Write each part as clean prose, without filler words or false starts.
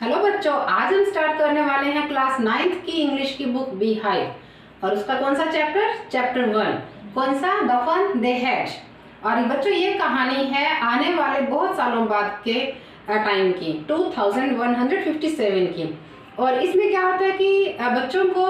Hello बच्चों, आज हम स्टार्ट करने वाले हैं क्लास 9th की इंग्लिश की बुक बी हाइव। और उसका कौन सा चैप्टर 1, कौन सा, द फन दे हैड। और बच्चों ये कहानी है आने वाले बहुत सालों बाद के टाइम की, 2157 की। और इसमें क्या होता है कि बच्चों को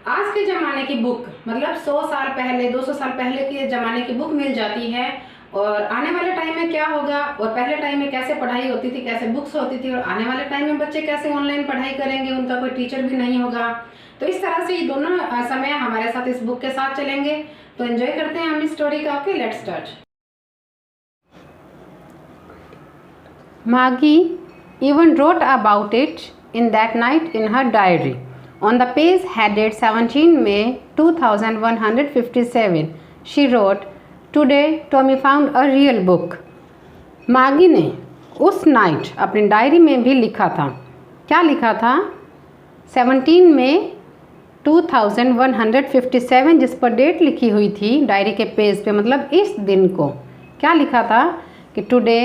आज के ज़माने की बुक, मतलब 100 साल पहले 200 साल पहले के ज़माने की बुक मिल जाती है। और आने वाले टाइम में क्या होगा, और पहले टाइम में कैसे पढ़ाई होती थी, कैसे बुक्स होती थी, और आने वाले टाइम में बच्चे कैसे ऑनलाइन पढ़ाई करेंगे, उनका कोई टीचर भी नहीं होगा। तो इस तरह से ये दोनों समय हमारे साथ इस बुक के साथ चलेंगे। तो एंजॉय करते हैं हम इस स्टोरी का। Okay, let's start. Maggie even wrote about it in that night in her diary. On the page headed 17 May 2157, she wrote, "Today Tommy found a real book." मागी ने उस नाइट अपनी डायरी में भी लिखा था। क्या लिखा था? 17 मई 2157, जिस पर डेट लिखी हुई थी डायरी के पेज पे, मतलब इस दिन को क्या लिखा था कि today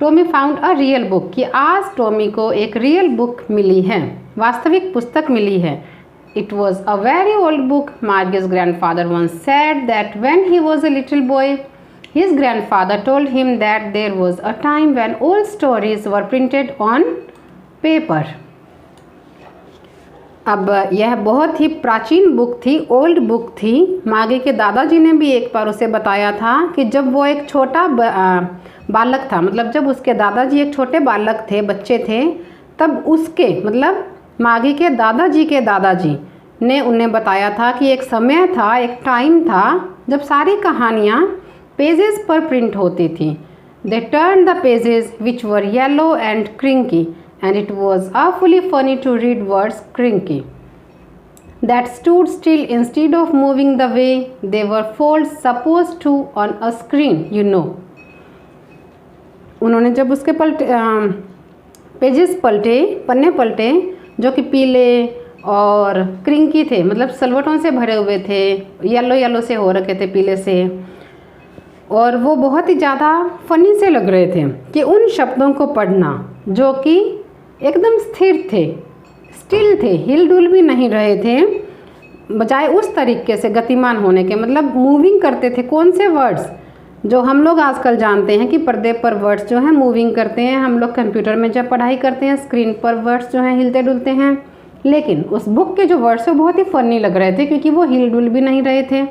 Tommy found a real book, कि आज टॉमी को एक रियल बुक मिली है, वास्तविक पुस्तक मिली है। It was a very old book. Margie's grandfather once said that when he was a little boy, his grandfather told him that there was a time when old stories were printed on paper. अब यह बहुत ही प्राचीन book थी, old book थी। मागी के दादाजी ने भी एक बार उसे बताया था कि जब वो एक छोटा बालक था, मतलब जब उसके दादाजी एक छोटे बालक थे, बच्चे थे, तब उसके मतलब मागी के दादाजी ने उन्हें बताया था कि एक समय था, एक टाइम था जब सारी कहानियाँ पेजेस पर प्रिंट होती थी। They turned the pages which were yellow and crinkly, and it was awfully funny to read words crinkly that stood still instead of moving the way they were folds supposed to on a screen, you know. उन्होंने जब उसके pages पन्ने पलटे जो कि पीले और क्रिंकी थे, मतलब सलवटों से भरे हुए थे, येलो से हो रखे थे, पीले से, और वो बहुत ही ज़्यादा फनी से लग रहे थे कि उन शब्दों को पढ़ना जो कि एकदम स्थिर थे, स्टिल थे, हिल डुल भी नहीं रहे थे, बजाय उस तरीके से गतिमान होने के, मतलब मूविंग करते थे। कौन से वर्ड्स जो हम लोग आजकल जानते हैं कि पर्दे पर वर्ड्स जो हैं मूविंग करते हैं, हम लोग कंप्यूटर में जब पढ़ाई करते हैं स्क्रीन पर वर्ड्स जो हैं हिलते डुलते हैं, लेकिन उस बुक के जो वर्ड्स हैं बहुत ही फनी लग रहे थे क्योंकि वो हिल डुल भी नहीं रहे थे।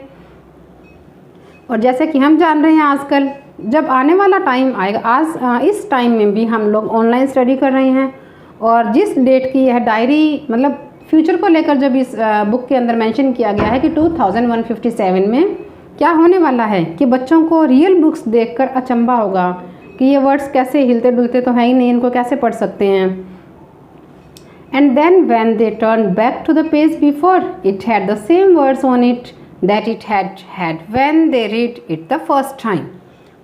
और जैसे कि हम जान रहे हैं आजकल जब आने वाला टाइम आएगा, आज इस टाइम में भी हम लोग ऑनलाइन स्टडी कर रहे हैं, और जिस डेट की यह डायरी, मतलब फ्यूचर को लेकर जब इस बुक के अंदर मेंशन किया गया है कि 2157 में क्या होने वाला है कि बच्चों को रियल बुक्स देखकर अचंभा होगा कि ये वर्ड्स कैसे हिलते डुलते तो है ही नहीं, इनको कैसे पढ़ सकते हैं। And then when they turned back to the page before, it had the same words on it that it had when they read it the first time.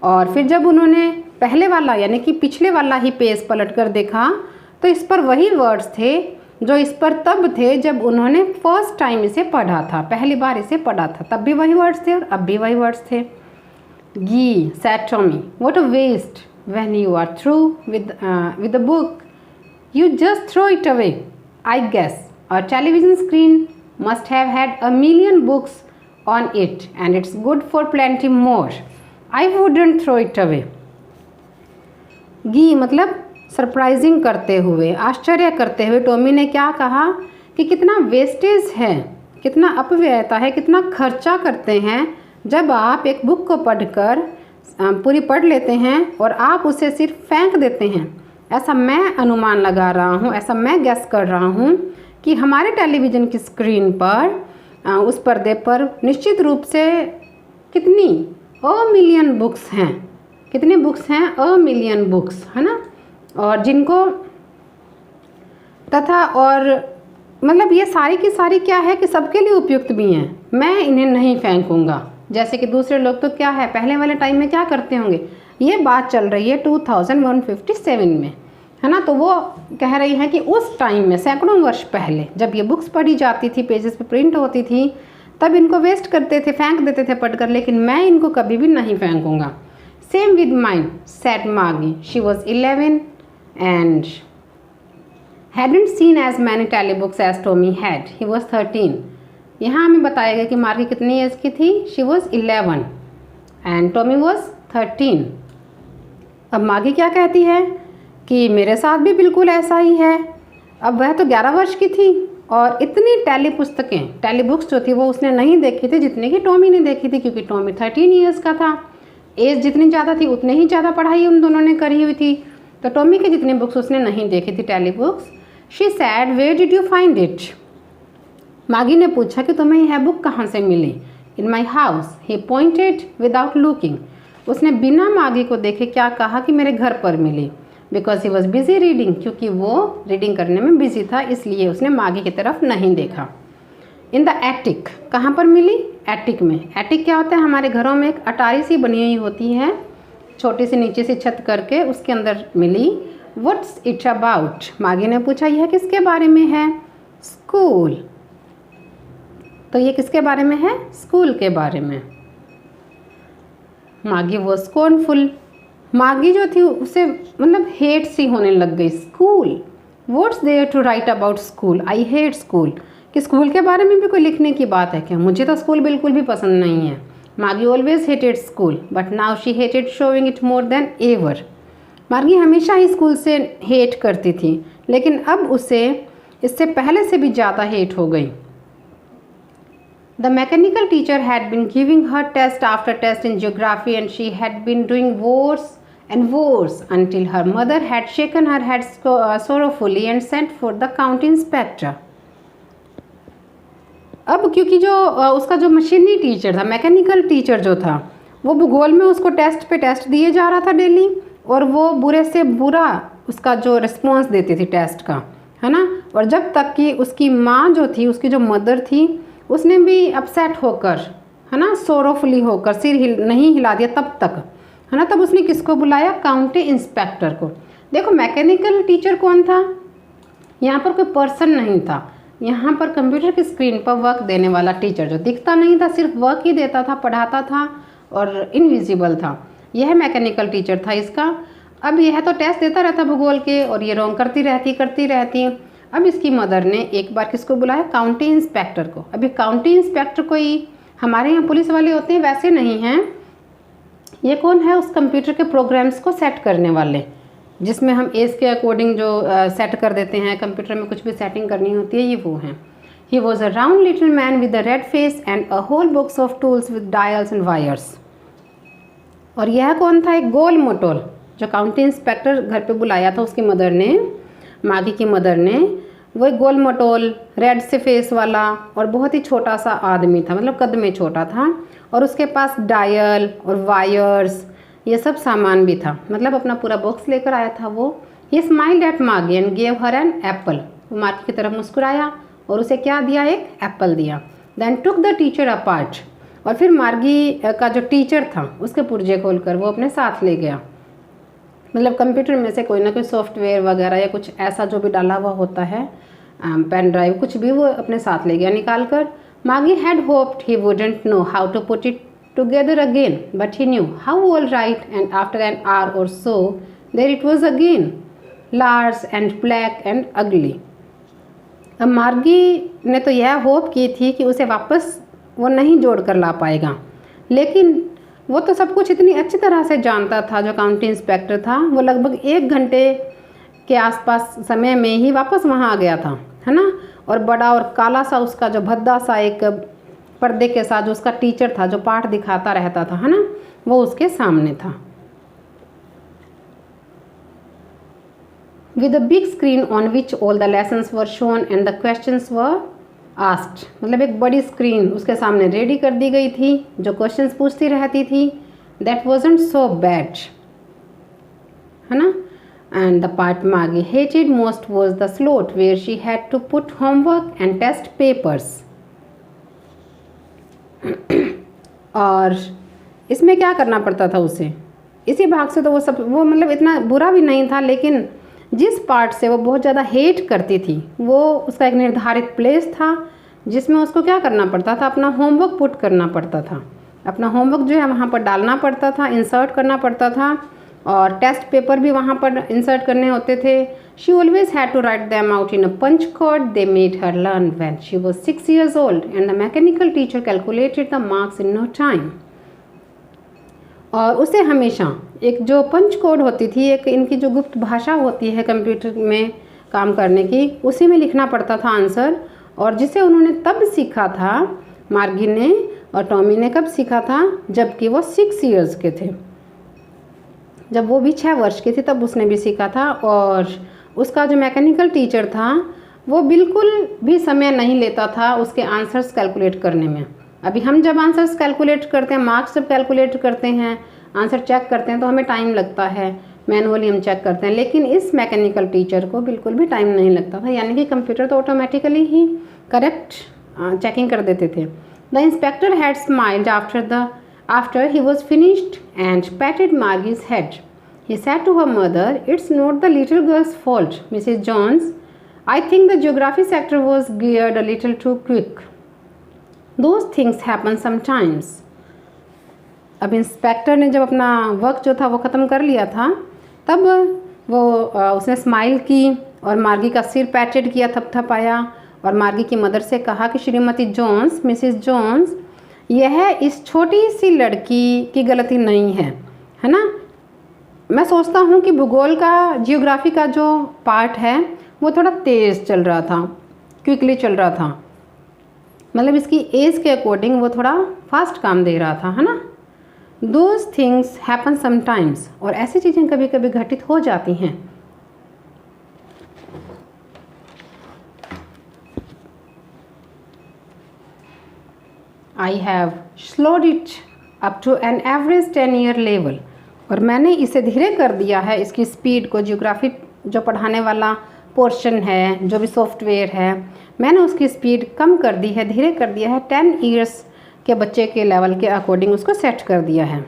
और फिर जब उन्होंने पहले वाला यानी कि पिछले वाला ही पेज पलट कर देखा तो इस पर वही वर्ड्स थे जो इस पर तब थे जब उन्होंने फर्स्ट टाइम इसे पढ़ा था, पहली बार इसे पढ़ा था, तब भी वही वर्ड्स थे और अब भी वही वर्ड्स थे। Gee, said Tommy, what a waste. When you are through with the book, you just throw it away. I guess a television screen must have had a million books on it and it's good for plenty more. I wouldn't throw it away. गी मतलब surprising करते हुए, आश्चर्य करते हुए Tommy ने क्या कहा कि कितना वेस्टेज है, कितना अपव्ययता है, कितना खर्चा करते हैं जब आप एक बुक को पढ़कर पूरी पढ़ लेते हैं और आप उसे सिर्फ फेंक देते हैं। ऐसा मैं अनुमान लगा रहा हूँ, ऐसा मैं गेस कर रहा हूँ कि हमारे टेलीविज़न की स्क्रीन पर उस पर्दे पर निश्चित रूप से कितनी मिलियन बुक्स हैं, कितनी बुक्स हैं, मिलियन बुक्स, है ना। और जिनको तथा और मतलब ये सारी की सारी क्या है कि सबके लिए उपयुक्त भी हैं, मैं इन्हें नहीं फेंकूँगा। जैसे कि दूसरे लोग तो क्या है पहले वाले टाइम में क्या करते होंगे, ये बात चल रही है 2157 में, है ना। तो वो कह रही हैं कि उस टाइम में सैकड़ों वर्ष पहले जब ये बुक्स पढ़ी जाती थी, पेजेस पे प्रिंट होती थी, तब इनको वेस्ट करते थे, फेंक देते थे पढ़कर, लेकिन मैं इनको कभी भी नहीं फेंकूँगा। सेम विद माइन, सेड मागी, she was 11 and hadn't seen as many telly books as Tommy had, he was 13। यहाँ हमें बताया गया कि मार्गी कितनी एज की थी, she was 11 and Tommy was 13। अब मार्गी क्या कहती है कि मेरे साथ भी बिल्कुल ऐसा ही है। अब वह तो 11 वर्ष की थी और इतनी टेली बुक्स जो थी वो उसने नहीं देखी थी जितनी कि टॉमी ने देखी थी, क्योंकि टॉमी 13 ईयर्स का था। एज जितनी ज़्यादा थी उतनी ही ज़्यादा पढ़ाई उन दोनों ने करी हुई थी, तो टॉमी की जितनी बुक्स उसने नहीं देखी थी telebooks. She said where did you find it, Margie ने पूछा कि तुम्हें यह बुक कहाँ से मिली। In my house, he pointed without looking, उसने बिना मार्गी को देखे क्या कहा कि मेरे घर पर मिली। Because he was busy reading, क्योंकि वो रीडिंग करने में बिजी था, इसलिए उसने मार्गी की तरफ नहीं देखा। इन द एटिक, कहाँ पर मिली, एटिक में। एटिक क्या होता है, हमारे घरों में एक अटारी सी बनी हुई होती है, छोटी सी नीचे से छत करके, उसके अंदर मिली। व्हाट्स इट अबाउट, मार्गी ने पूछा यह किसके बारे में है। स्कूल, तो ये किसके बारे में है, स्कूल के बारे में। मार्गी वो स्कॉर्नफुल, मार्गी जो थी उसे मतलब हेट सी होने लग गई। School, what's there to write about school, I hate school, कि स्कूल के बारे में भी कोई लिखने की बात है क्या, मुझे तो स्कूल बिल्कुल भी पसंद नहीं है। मार्गी always hated school but now she hated showing it more than ever, मार्गी हमेशा ही स्कूल से हेट करती थी, लेकिन अब उसे इससे पहले से भी ज़्यादा हेट हो गई। The mechanical teacher had been giving her test after test in geography and she had been doing worse and worse until her mother had shaken her head sorrowfully and sent for the county inspector. अब क्योंकि जो उसका जो मशीनी teacher था, mechanical teacher जो था, वो भूगोल में उसको टेस्ट पे टेस्ट दिए जा रहा था डेली, और वो बुरे से बुरा उसका जो रिस्पॉन्स देती थी टेस्ट का, है ना। और जब तक कि उसकी माँ जो थी, उसकी जो मदर थी, उसने भी अपसेट होकर, है ना, सोरोफुली होकर सिर नहीं हिला दिया तब तक, है ना, तब उसने किसको बुलाया, काउंटी इंस्पेक्टर को। देखो मैकेनिकल टीचर कौन था, यहाँ पर कोई पर्सन नहीं था, यहाँ पर कंप्यूटर की स्क्रीन पर वर्क देने वाला टीचर जो दिखता नहीं था, सिर्फ वर्क ही देता था, पढ़ाता था और इनविजिबल था, यह मैकेनिकल टीचर था इसका। अब यह तो टेस्ट देता रहता भूगोल के और ये रॉन्ग करती रहती। अब इसकी मदर ने एक बार किसको बुलाया, काउंटी इंस्पेक्टर को। अभी काउंटी इंस्पेक्टर कोई हमारे यहाँ पुलिस वाले होते हैं वैसे नहीं हैं, ये कौन है, उस कंप्यूटर के प्रोग्राम्स को सेट करने वाले, जिसमें हम एज के अकॉर्डिंग जो सेट कर देते हैं, कंप्यूटर में कुछ भी सेटिंग करनी होती है, ये वो हैं। He was a round little man with a red face and a whole box of tools with dials and wires. और यह कौन था, एक गोल मोटोल, जो काउंटी इंस्पेक्टर घर पे बुलाया था उसकी मदर ने, मार्गी की मदर ने, वो एक गोल मटोल रेड से फेस वाला और बहुत ही छोटा सा आदमी था, मतलब कद में छोटा था, और उसके पास डायल और वायर्स ये सब सामान भी था, मतलब अपना पूरा बॉक्स लेकर आया था वो। He smiled at Margie and gave her an apple, वो मार्गी की तरफ मुस्कुराया और उसे क्या दिया, एक एप्पल दिया। Then took the teacher apart, और फिर मार्गी का जो टीचर था उसके पुर्जे खोलकर वो अपने साथ ले गया, मतलब कंप्यूटर में से कोई ना कोई सॉफ्टवेयर वगैरह या कुछ ऐसा जो भी डाला हुआ होता है, पेन ड्राइव कुछ भी, वो अपने साथ ले गया निकाल कर। Margie had hoped he wouldn't know how to put it together again but he knew how all right, and after an hour or so there it was again large and black and ugly. अब मार्गी ने तो यह hope की थी कि उसे वापस वो नहीं जोड़ कर ला पाएगा, लेकिन वो तो सब कुछ इतनी अच्छी तरह से जानता था। जो काउंटी इंस्पेक्टर था वो लगभग 1 घंटे के आसपास समय में ही वापस वहाँ आ गया था, है ना। और बड़ा और काला सा उसका जो भद्दा सा एक पर्दे के साथ जो उसका टीचर था, जो पाठ दिखाता रहता था, है ना, वो उसके सामने था। With a big screen on which all the lessons were shown and the questions were asked, मतलब एक बड़ी स्क्रीन उसके सामने रेडी कर दी गई थी जो क्वेश्चंस पूछती रहती थी। दैट वॉजंट सो बैड, है ना। And the part Margie hated most was the slot where she had to put homework and test papers. और इसमें क्या करना पड़ता था उसे, इसी भाग से तो वो मतलब इतना बुरा भी नहीं था, लेकिन जिस पार्ट से वो बहुत ज़्यादा हेट करती थी वो उसका एक निर्धारित प्लेस था जिसमें उसको क्या करना पड़ता था, अपना होमवर्क पुट करना पड़ता था, अपना होमवर्क जो है वहाँ पर डालना पड़ता था, इंसर्ट करना पड़ता था। और टेस्ट पेपर भी वहाँ पर इंसर्ट करने होते थे। She always had to write them out in a punch card. They made her learn when she was 6 years old and the mechanical teacher calculated the marks in no time. और उसे हमेशा एक जो पंच code होती थी, एक इनकी जो गुप्त भाषा होती है कंप्यूटर में काम करने की, उसी में लिखना पड़ता था आंसर, और जिसे उन्होंने तब सीखा था, मार्गी ने और टॉमी ने कब सीखा था, जबकि वो 6 years के थे। जब वो भी 6 वर्ष की थी तब उसने भी सीखा था। और उसका जो मैकेनिकल टीचर था वो बिल्कुल भी समय नहीं लेता था उसके आंसर्स कैलकुलेट करने में। अभी हम जब आंसर्स कैलकुलेट करते हैं, मार्क्स जब कैलकुलेट करते हैं, आंसर चेक करते हैं तो हमें टाइम लगता है, मैनुअली हम चेक करते हैं, लेकिन इस मैकेनिकल टीचर को बिल्कुल भी टाइम नहीं लगता था, यानी कि कंप्यूटर तो ऑटोमेटिकली ही करेक्ट चेकिंग कर देते थे। The inspector had smiled after he was finished and patted Margie's head. He said to her mother, "It's not the little girl's fault, Mrs. Jones. I think the geography sector was geared a little too quick. Those things happen sometimes." अब inspector ने जब अपना work जो था वो ख़त्म कर लिया था, तब वो उसने स्माइल की और मार्गी का सिर पैटेड किया, थपथपाया, और मार्गी की मदर से कहा कि श्रीमती जोन्स, मिसिस जोन्स, यह इस छोटी सी लड़की की गलती नहीं है, है ना। मैं सोचता हूँ कि भूगोल का, जियोग्राफी का जो पार्ट है वो थोड़ा तेज़ चल रहा था, क्विकली चल रहा था, मतलब इसकी एज के अकॉर्डिंग वो थोड़ा फास्ट काम दे रहा था, है ना। दोज थिंग्स हैपन समटाइम्स, और ऐसी चीज़ें कभी कभी घटित हो जाती हैं। I have slowed it up to an average 10-year level, और मैंने इसे धीरे कर दिया है, इसकी स्पीड को। जियोग्राफी जो पढ़ाने वाला पोर्शन है, जो भी सॉफ्टवेयर है, मैंने उसकी स्पीड कम कर दी है, धीरे कर दिया है, 10 years के बच्चे के लेवल के अकॉर्डिंग उसको सेट कर दिया है।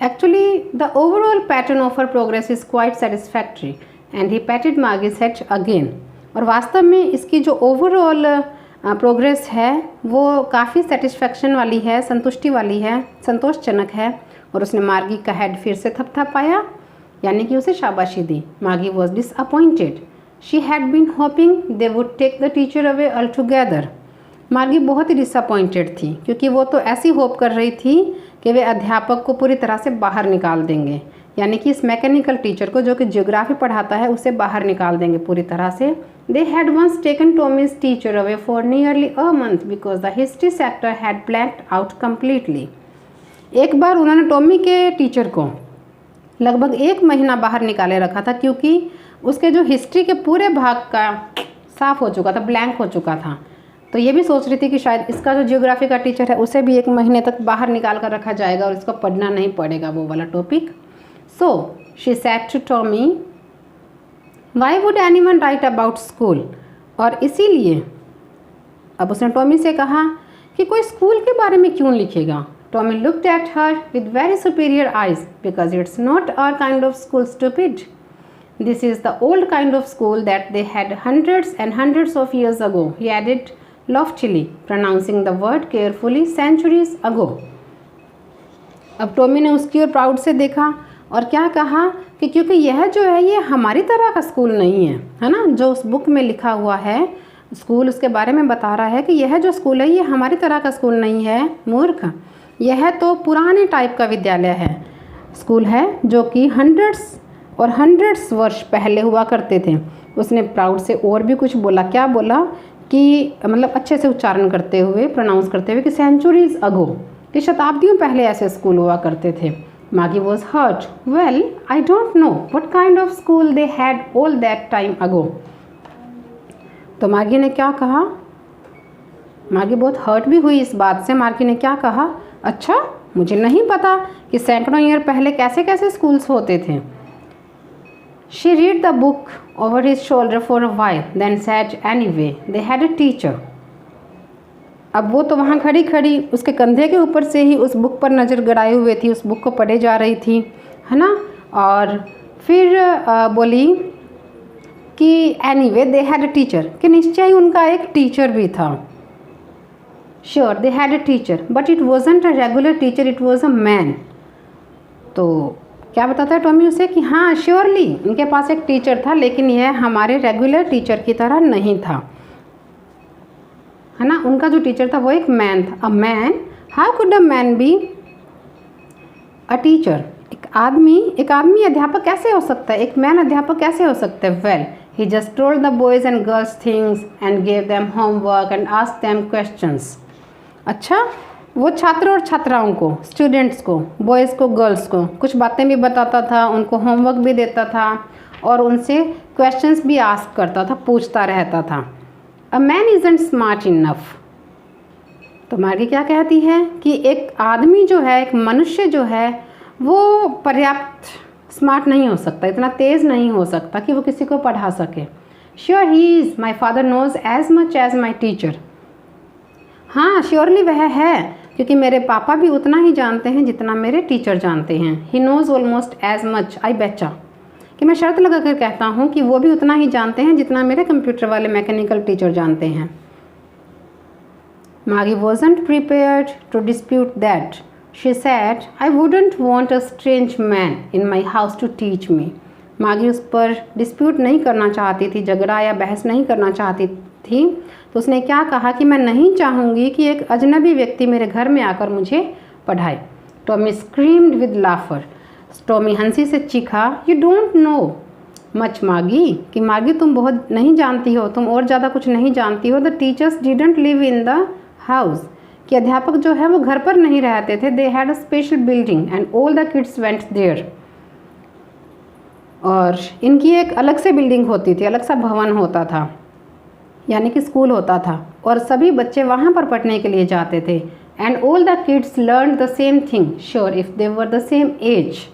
Actually the overall pattern of her progress is quite satisfactory and he patted Margie's head again. और वास्तव में इसकी जो ओवरऑल प्रोग्रेस है वो काफ़ी सेटिस्फैक्शन वाली है, संतुष्टि वाली है, संतोषजनक है। और उसने मार्गी का हेड फिर से थपथपाया, यानी कि उसे शाबाशी दी। Margie was disappointed. She had been hoping they would take the teacher away altogether. Margie बहुत ही डिसअपॉइंटेड थी, क्योंकि वो तो ऐसी होप कर रही थी कि वे अध्यापक को पूरी तरह से बाहर निकाल देंगे, यानी कि इस मैकेनिकल टीचर को, जो कि जियोग्राफी पढ़ाता है, उसे बाहर निकाल देंगे पूरी तरह से। They had once taken Tommy's teacher away for nearly a month because the history sector had blanked out completely. एक बार उन्होंने टॉमी के टीचर को लगभग 1 महीना बाहर निकाले रखा था, क्योंकि उसके जो हिस्ट्री के पूरे भाग का साफ हो चुका था, ब्लैंक हो चुका था। तो ये भी सोच रही थी कि शायद इसका जो जियोग्राफी का टीचर है उसे भी 1 महीने तक बाहर निकाल कर रखा जाएगा और इसको पढ़ना नहीं पड़ेगा वो वाला topic. So she said to Tommy, "Why would anyone write about school?" और इसीलिए अब उसने टॉमी से कहा कि कोई स्कूल के बारे में क्यों लिखेगा। Tommy looked at her with very superior eyes, because it's not our kind of school, stupid. This is the old kind of school that they had hundreds and hundreds of years ago, he added loftily, pronouncing the word carefully, centuries ago. अब Tommy ने उसकी ओर proud से देखा और क्या कहा कि क्योंकि यह जो है ये हमारी तरह का स्कूल नहीं है, है ना। जो उस बुक में लिखा हुआ है स्कूल, उसके बारे में बता रहा है कि यह जो स्कूल है ये हमारी तरह का स्कूल नहीं है, मूर्ख। यह तो पुराने टाइप का विद्यालय है, स्कूल है, जो कि हंड्रेड्स वर्ष पहले हुआ करते थे। उसने प्राउड से और भी कुछ बोला। क्या बोला कि मतलब अच्छे से उच्चारण करते हुए, प्रोनाउंस करते हुए कि सेंचुरीज अगो, कि शताब्दियों पहले ऐसे स्कूल हुआ करते थे। Maggie was hurt. Well, I don't know what kind of school they had all that time ago. तो मागी ने क्या कहा, मागी बहुत हर्ट भी हुई इस बात से। मागी ने क्या कहा, अच्छा मुझे नहीं पता कि सैकड़ों ईयर पहले कैसे कैसे स्कूल्स होते थे। She read the book over his shoulder for a while, then said, "Anyway, they had a teacher." अब वो तो वहाँ खड़ी खड़ी उसके कंधे के ऊपर से ही उस बुक पर नज़र गड़ाए हुए थी, उस बुक को पढ़े जा रही थी, है ना। और फिर बोली कि anyway they had a teacher, कि निश्चय ही उनका एक टीचर भी था। Sure they had a teacher, but it wasn't a regular teacher, it was a man. तो क्या बताता है टॉमी उसे कि हाँ श्योरली इनके पास एक टीचर था, लेकिन यह हमारे रेगुलर टीचर की तरह नहीं था, है ना। उनका जो टीचर था वो एक मैन था। A man, how could a man be a teacher? एक आदमी अध्यापक कैसे हो सकता है? एक मैन अध्यापक कैसे हो सकता है? Well, he just told the boys and girls things and gave them homework and asked them questions. अच्छा, वो छात्र और छात्राओं को, स्टूडेंट्स को, बॉयज़ को, गर्ल्स को कुछ बातें भी बताता था, उनको होमवर्क भी देता था और उनसे क्वेश्चंस भी आस्क करता था, पूछता रहता था। A man isn't smart enough. तो मार्गी क्या कहती है कि एक आदमी जो है, एक मनुष्य जो है, वो पर्याप्त स्मार्ट नहीं हो सकता, इतना तेज़ नहीं हो सकता कि वो किसी को पढ़ा सके। Sure he is, my father knows as much as my teacher. हाँ श्योरली वह है, क्योंकि मेरे पापा भी उतना ही जानते हैं जितना मेरे टीचर जानते हैं। He knows almost as much, I betcha, कि मैं शर्त लगा कर कहता हूँ कि वो भी उतना ही जानते हैं जितना मेरे कंप्यूटर वाले मैकेनिकल टीचर जानते हैं। मागी wasn't prepared to dispute that. She said, I wouldn't want a strange man in my house to teach me. मागी उस पर डिस्प्यूट नहीं करना चाहती थी, झगड़ा या बहस नहीं करना चाहती थी। तो उसने क्या कहा कि मैं नहीं चाहूँगी कि एक अजनबी व्यक्ति मेरे घर में आकर मुझे पढ़ाए। Tommy screamed with लाफर। टॉमी हंसी से चीखा, You don't know much मागी, कि मागी तुम बहुत नहीं जानती हो, तुम और ज़्यादा कुछ नहीं जानती हो। The teachers didn't live in the house, कि अध्यापक जो है वो घर पर नहीं रहते थे। They had a special building and all the kids went there. और इनकी एक अलग से बिल्डिंग होती थी, अलग सा भवन होता था, यानी कि स्कूल होता था, और सभी बच्चे वहाँ पर पढ़ने के लिए जाते थे। And all the kids learn the same thing sure if they were the same age.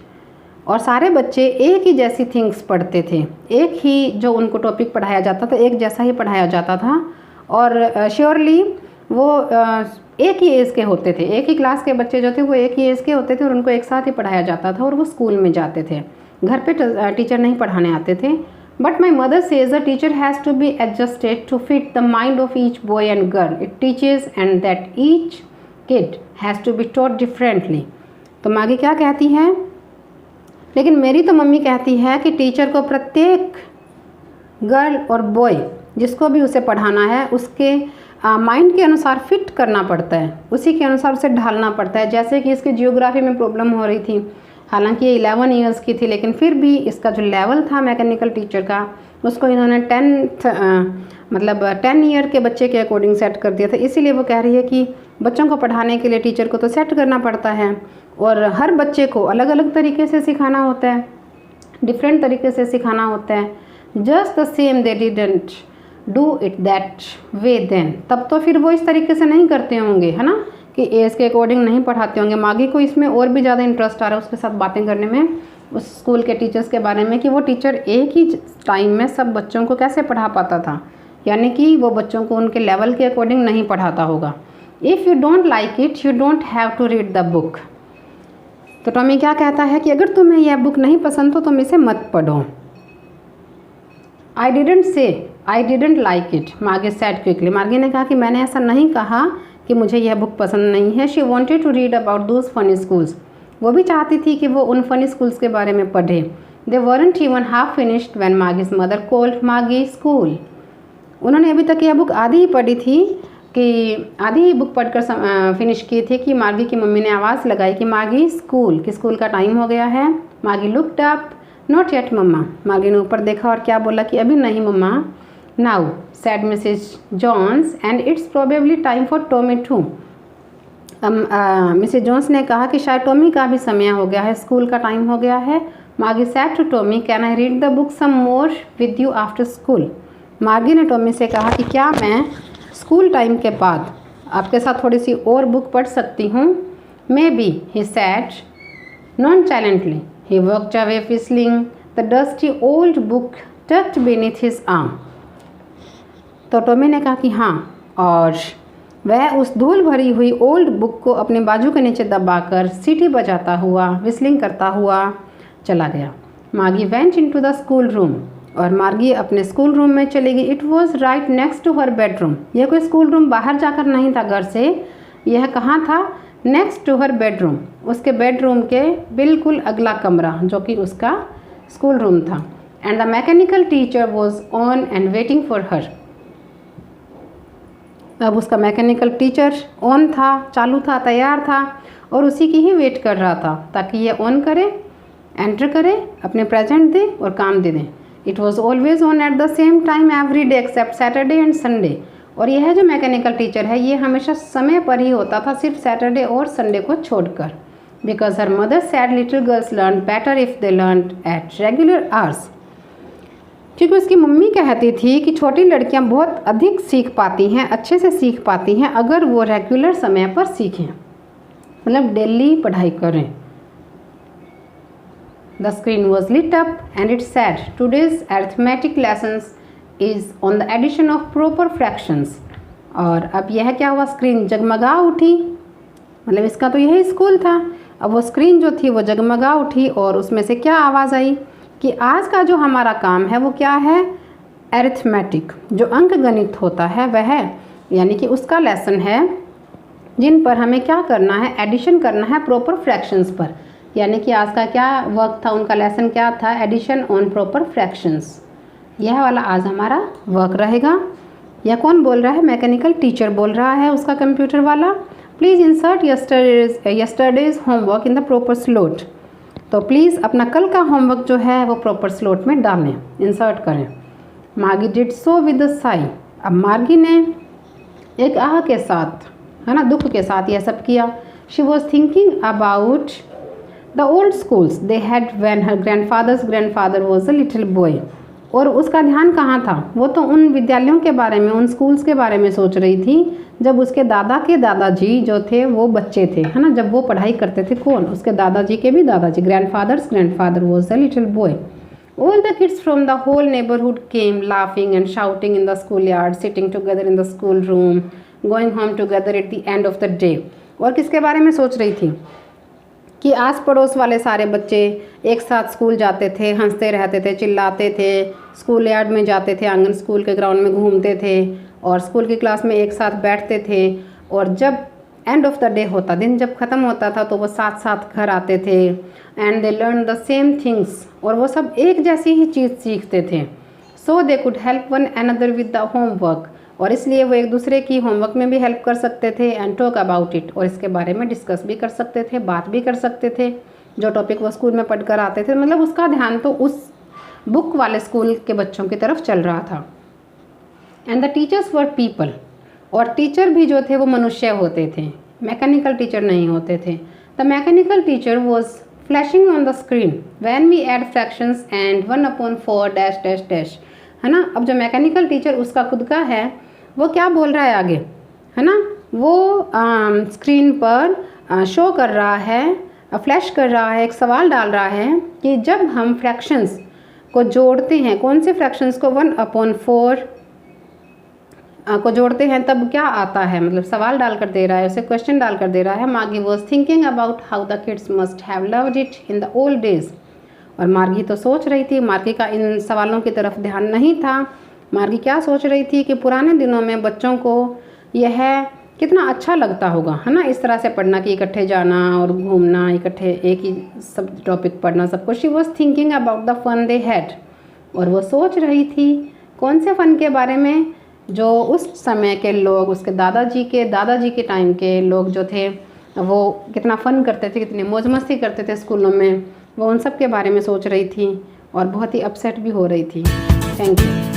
और सारे बच्चे एक ही जैसी थिंग्स पढ़ते थे, एक ही जो उनको टॉपिक पढ़ाया जाता था एक जैसा ही पढ़ाया जाता था। और श्योरली वो एक ही एज के होते थे, एक ही क्लास के बच्चे जो थे वो एक ही एज के होते थे और उनको एक साथ ही पढ़ाया जाता था और वो स्कूल में जाते थे, घर पे टीचर नहीं पढ़ाने आते थे। But my mother says a teacher has to be adjusted to fit the mind of each boy and girl. It teaches and that each kid has to be taught differently. तो मागी क्या कहती है, लेकिन मेरी तो मम्मी कहती है कि टीचर को प्रत्येक गर्ल और बॉय जिसको भी उसे पढ़ाना है उसके माइंड के अनुसार फिट करना पड़ता है, उसी के अनुसार उसे ढालना पड़ता है। जैसे कि इसकी जियोग्राफी में प्रॉब्लम हो रही थी, हालांकि ये 11 ईयर्स की थी, लेकिन फिर भी इसका जो लेवल था मैकेनिकल टीचर का उसको इन्होंने 10 ईयर के बच्चे के अकॉर्डिंग सेट कर दिया था। इसीलिए वो कह रही है कि बच्चों को पढ़ाने के लिए टीचर को तो सेट करना पड़ता है और हर बच्चे को अलग अलग तरीके से सिखाना होता है, डिफरेंट तरीके से सिखाना होता है। Just the same they didn't do it that way then. तब तो फिर वो इस तरीके से नहीं करते होंगे, है ना, कि एज के अकॉर्डिंग नहीं पढ़ाते होंगे। मागी को इसमें और भी ज़्यादा इंटरेस्ट आ रहा है उसके साथ बातें करने में, उस स्कूल के टीचर्स के बारे में, कि वो टीचर एक ही टाइम में सब बच्चों को कैसे पढ़ा पाता था, यानी कि वो बच्चों को उनके लेवल के अकॉर्डिंग नहीं पढ़ाता होगा। If you don't like it you don't have to read the book. तो टॉमी क्या कहता है कि अगर तुम्हें यह बुक नहीं पसंद तो तुम इसे मत पढ़ो। I didn't say I didn't like it, मार्गी सैड क्विकली। मार्गी ने कहा कि मैंने ऐसा नहीं कहा कि मुझे यह बुक पसंद नहीं है। She wanted to read about those funny schools. वो भी चाहती थी कि वो उन फनी स्कूल्स के बारे में पढ़े। They weren't even half finished when Margie's mother called Margie school. उन्होंने अभी तक यह बुक आधी ही पढ़ी थी, कि आधी ही बुक पढ़कर फिनिश की थी कि मार्गी की मम्मी ने आवाज़ लगाई कि मार्गी स्कूल, कि स्कूल का टाइम हो गया है। मार्गी लुक्ड अप, नॉट येट मम्मा। मार्गी ने ऊपर देखा और क्या बोला कि अभी नहीं mamma. Now said Mrs Jones and it's probably time for Tommy too. Mrs Jones ने कहा कि शायद टॉमी का भी समय हो गया है, स्कूल का टाइम हो गया है। Margie said to Tommy, can I read the book some more with you after school. Margie ने टॉमी से कहा कि क्या मैं स्कूल टाइम के बाद आपके साथ थोड़ी सी और बुक पढ़ सकती हूँ। May be, he sad nonchalantly. He walked away whistling, the dusty old book tucked beneath his arm. तो टॉमी ने कहा कि हाँ, और वह उस धूल भरी हुई ओल्ड बुक को अपने बाजू के नीचे दबाकर सीटी बजाता हुआ, विस्लिंग करता हुआ चला गया। Margie went into the school room, और मार्गी अपने स्कूल रूम में चली गई। It was right next to her bedroom. यह कोई स्कूल रूम बाहर जाकर नहीं था घर से, यह कहाँ था, नेक्स्ट टू हर बेडरूम, उसके बेडरूम के बिल्कुल अगला कमरा जो कि उसका स्कूल रूम था। And the mechanical teacher was on and waiting for her. अब उसका मैकेनिकल टीचर ऑन था, चालू था, तैयार था और उसी की ही वेट कर रहा था ताकि ये ऑन करे, एंटर करे, अपने प्रेजेंट दे और काम दे दें। It was always on at the same time every day except Saturday and Sunday. और यह जो मैकेनिकल टीचर है ये हमेशा समय पर ही होता था, सिर्फ सैटरडे और संडे को छोड़कर। Because her mother sad little girls learn better if they learn at regular hours. क्योंकि उसकी मम्मी कहती थी कि छोटी लड़कियां बहुत अधिक सीख पाती हैं, अच्छे से सीख पाती हैं अगर वो रेगुलर समय पर सीखें, मतलब डेली पढ़ाई करें। The screen was lit up and it said, "Today's arithmetic lessons is on the addition of proper fractions." और अब यह क्या हुआ, स्क्रीन जगमगा उठी, मतलब इसका तो यही स्कूल था। अब वो स्क्रीन जो थी वो जगमगा उठी और उसमें से क्या आवाज़ आई कि आज का जो हमारा काम है वो क्या है, अरिथमेटिक, जो अंक गणित होता है वह, यानी कि उसका लेसन है जिन पर हमें क्या करना है, एडिशन करना है प्रॉपर फ्रैक्शंस पर। यानी कि आज का क्या वर्क था, उनका लेसन क्या था, एडिशन ऑन प्रॉपर फ्रैक्शंस। यह वाला आज हमारा वर्क रहेगा। यह कौन बोल रहा है, मैकेनिकल टीचर बोल रहा है, उसका कंप्यूटर वाला। Please insert yesterday's homework in the proper slot. तो प्लीज़ अपना कल का होमवर्क जो है वो प्रॉपर स्लॉट में डालें, इंसर्ट करें। मार्गी did so with a Sai. अब मार्गी ने एक आह के साथ, है ना, दुख के साथ यह सब किया। She was thinking about the old schools they had when her grandfathers grandfather was a little boy. और उसका ध्यान कहाँ था, वो तो उन विद्यालयों के बारे में, उन स्कूल्स के बारे में सोच रही थी जब उसके दादा के दादाजी जो थे वो बच्चे थे, है ना, जब वो पढ़ाई करते थे। कौन, उसके दादाजी के भी दादाजी, grandfather was a little boy. All the kids from the whole neighborhood came laughing and shouting in the schoolyard, sitting together in the schoolroom, going home together at the end of the day। और किसके बारे में सोच रही थी कि आस पड़ोस वाले सारे बच्चे एक साथ स्कूल जाते थे, हंसते रहते थे, चिल्लाते थे, स्कूल यार्ड में जाते थे, आंगन स्कूल के ग्राउंड में घूमते थे और स्कूल की क्लास में एक साथ बैठते थे। और जब एंड ऑफ द डे होता, दिन जब ख़त्म होता था तो वो साथ साथ घर आते थे। And they learn the same things, और वो सब एक जैसी ही चीज़ सीखते थे। So they could help one another with the homework, और इसलिए वो एक दूसरे की होमवर्क में भी हेल्प कर सकते थे। एंड टॉक अबाउट इट, और इसके बारे में डिस्कस भी कर सकते थे, बात भी कर सकते थे, जो टॉपिक वो स्कूल में पढ़ कर आते थे। मतलब उसका ध्यान तो उस बुक वाले स्कूल के बच्चों की तरफ चल रहा था। And the teachers were people, और टीचर भी जो थे वो मनुष्य होते थे, मैकेनिकल टीचर नहीं होते थे। The mechanical teacher was flashing on the screen when we add fractions and 1/4 dash dash dash, है ना। अब जो मैकेनिकल टीचर उसका खुद का है वो क्या बोल रहा है आगे, है ना, वो स्क्रीन पर शो कर रहा है, फ्लैश कर रहा है, एक सवाल डाल रहा है कि जब हम फ्रैक्शंस को जोड़ते हैं, कौन से फ्रैक्शंस को 1/4 को जोड़ते हैं तब क्या आता है, मतलब सवाल डालकर दे रहा है, उसे क्वेश्चन डालकर दे रहा है। मार्गी was thinking about how the kids must have loved it in the old days. और मार्गी तो सोच रही थी, मार्गी का इन सवालों की तरफ ध्यान नहीं था। मार्गी क्या सोच रही थी कि पुराने दिनों में बच्चों को यह कितना अच्छा लगता होगा, है ना, इस तरह से पढ़ना कि इकट्ठे जाना और घूमना, इकट्ठे एक ही सब टॉपिक पढ़ना सबको। She was thinking about the fun they had, और वो सोच रही थी कौन से फ़न के बारे में जो उस समय के लोग, उसके दादाजी के टाइम के लोग जो थे वो कितना फ़न करते थे, कितनी मौज मस्ती करते थे स्कूलों में, वो उन सब के बारे में सोच रही थी और बहुत ही अपसेट भी हो रही थी। Thank you.